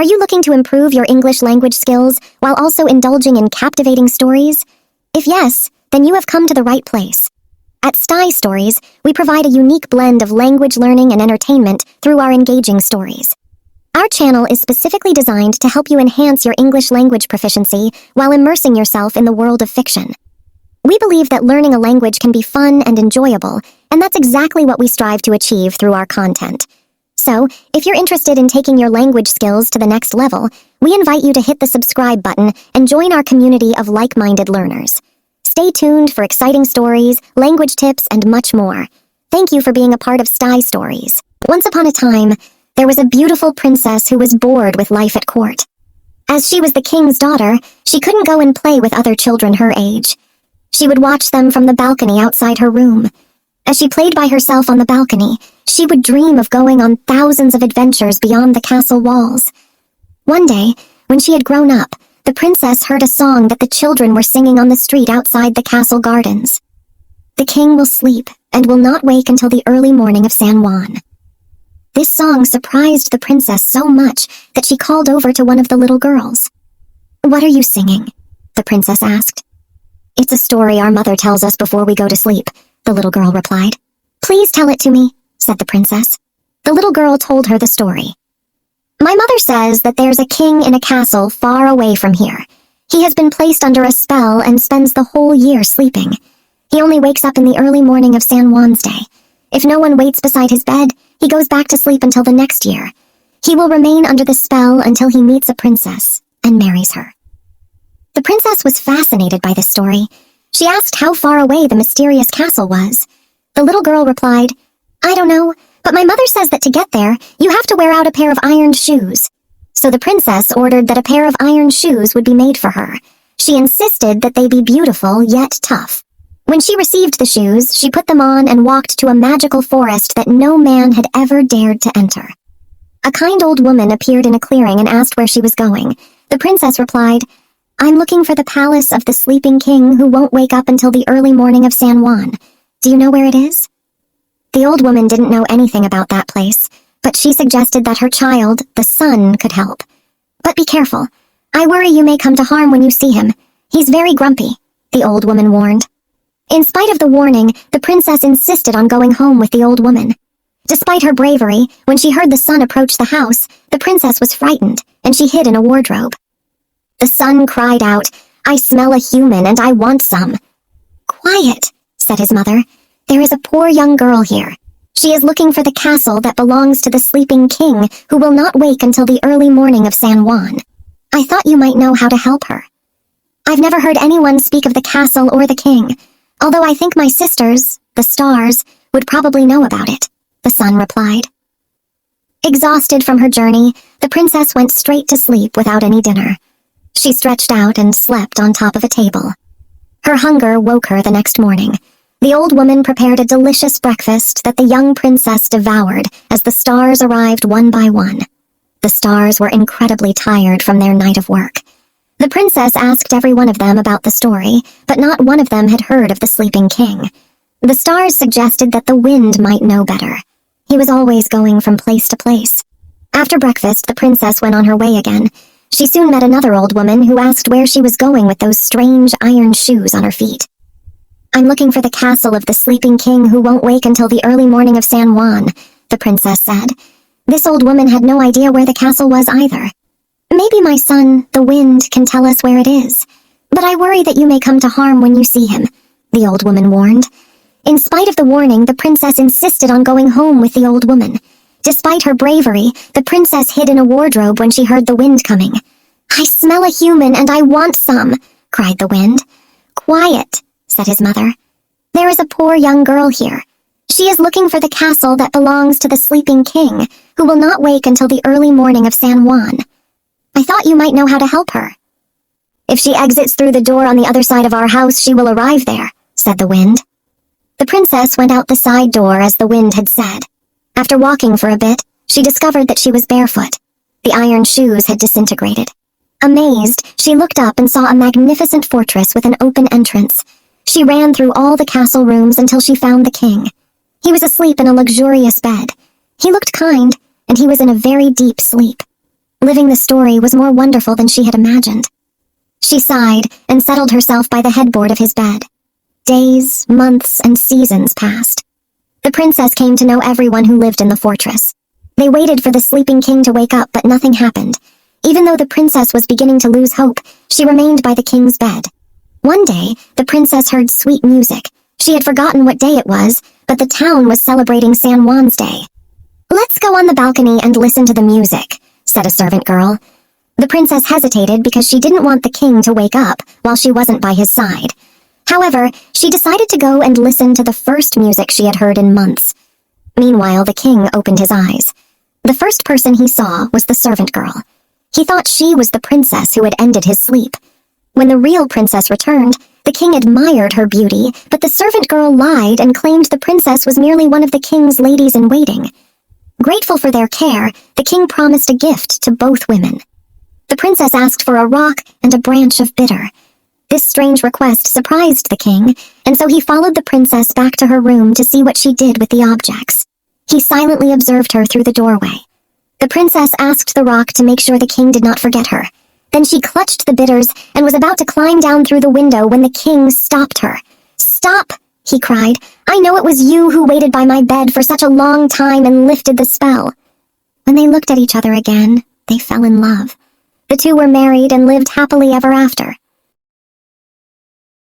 you looking to improve your English language skills while also indulging in captivating stories? If yes, then you have come to the right place. At Sty Stories, we provide a unique blend of language learning and entertainment through our engaging stories. Our channel is specifically designed to help you enhance your English language proficiency while immersing yourself in the world of fiction. We believe that learning a language can be fun and enjoyable, and that's exactly what we strive to achieve through our content. So, if you're interested in taking your language skills to the next level, we invite you to hit the subscribe button and join our community of like-minded learners. Stay tuned for exciting stories, language tips, and much more. Thank you for being a part of Sty Stories. Once upon a time, there was a beautiful princess who was bored with life at court. As she was the king's daughter, she couldn't go and play with other children her age. She would watch them from the balcony outside her room. As she played by herself on the balcony, she would dream of going on thousands of adventures beyond the castle walls. One day, when she had grown up, the princess heard a song that the children were singing on the street outside the castle gardens. The king will sleep and will not wake until the early morning of San Juan. This song surprised the princess so much that she called over to one of the little girls. "What are you singing?" the princess asked. "It's a story our mother tells us before we go to sleep," the little girl replied. "Please tell it to me," said the princess. The little girl told her the story. "My mother says that there's a king in a castle far away from here. He has been placed under a spell and spends the whole year sleeping. He only wakes up in the early morning of San Juan's Day. If no one waits beside his bed, he goes back to sleep until the next year. He will remain under the spell until he meets a princess and marries her." The princess was fascinated by this story. She asked how far away the mysterious castle was. The little girl replied, "I don't know, but my mother says that to get there, you have to wear out a pair of ironed shoes." So the princess ordered that a pair of iron shoes would be made for her. She insisted that they be beautiful yet tough. When she received the shoes, she put them on and walked to a magical forest that no man had ever dared to enter. A kind old woman appeared in a clearing and asked where she was going. The princess replied, "I'm looking for the palace of the sleeping king who won't wake up until the early morning of San Juan. Do you know where it is?" The old woman didn't know anything about that place, but she suggested that her child, the sun, could help. "But be careful. I worry you may come to harm when you see him. He's very grumpy," the old woman warned. In spite of the warning, the princess insisted on going home with the old woman. Despite her bravery, when she heard the sun approach the house, the princess was frightened, and she hid in a wardrobe. The sun cried out, "I smell a human and I want some." "Quiet," said his mother. "There is a poor young girl here. She is looking for the castle that belongs to the sleeping king who will not wake until the early morning of San Juan. I thought you might know how to help her." "I've never heard anyone speak of the castle or the king, although I think my sisters, the stars, would probably know about it," the sun replied. Exhausted from her journey, the princess went straight to sleep without any dinner. She stretched out and slept on top of a table. Her hunger woke her the next morning. The old woman prepared a delicious breakfast that the young princess devoured as the stars arrived one by one. The stars were incredibly tired from their night of work. The princess asked every one of them about the story, but not one of them had heard of the sleeping king. The stars suggested that the wind might know better. He was always going from place to place. After breakfast, the princess went on her way again. She soon met another old woman who asked where she was going with those strange iron shoes on her feet. "I'm looking for the castle of the sleeping king who won't wake until the early morning of San Juan," the princess said. This old woman had no idea where the castle was either. "Maybe my son, the wind, can tell us where it is. But I worry that you may come to harm when you see him," the old woman warned. In spite of the warning, the princess insisted on going home with the old woman. Despite her bravery, the princess hid in a wardrobe when she heard the wind coming. "I smell a human and I want some," cried the wind. "Quiet," said his mother. "There is a poor young girl here. She is looking for the castle that belongs to the sleeping king, who will not wake until the early morning of San Juan. I thought you might know how to help her." "If she exits through the door on the other side of our house, she will arrive there," said the wind. The princess went out the side door as the wind had said. After walking for a bit, she discovered that she was barefoot. The iron shoes had disintegrated. Amazed, she looked up and saw a magnificent fortress with an open entrance. She ran through all the castle rooms until she found the king. He was asleep in a luxurious bed. He looked kind, and he was in a very deep sleep. Living the story was more wonderful than she had imagined. She sighed and settled herself by the headboard of his bed. Days, months, and seasons passed. The princess came to know everyone who lived in the fortress. They waited for the sleeping king to wake up, but nothing happened. Even though the princess was beginning to lose hope, she remained by the king's bed. One day, the princess heard sweet music. She had forgotten what day it was, but the town was celebrating San Juan's Day. "Let's go on the balcony and listen to the music," said a servant girl. The princess hesitated because she didn't want the king to wake up while she wasn't by his side. However, she decided to go and listen to the first music she had heard in months. Meanwhile, the king opened his eyes. The first person he saw was the servant girl. He thought she was the princess who had ended his sleep. When the real princess returned, the king admired her beauty, but the servant girl lied and claimed the princess was merely one of the king's ladies-in-waiting. Grateful for their care, the king promised a gift to both women. The princess asked for a rock and a branch of bitter. This strange request surprised the king, and so he followed the princess back to her room to see what she did with the objects. He silently observed her through the doorway. The princess asked the rock to make sure the king did not forget her. Then she clutched the bitters and was about to climb down through the window when the king stopped her. "Stop!" he cried. "I know it was you who waited by my bed for such a long time and lifted the spell." When they looked at each other again, they fell in love. The two were married and lived happily ever after.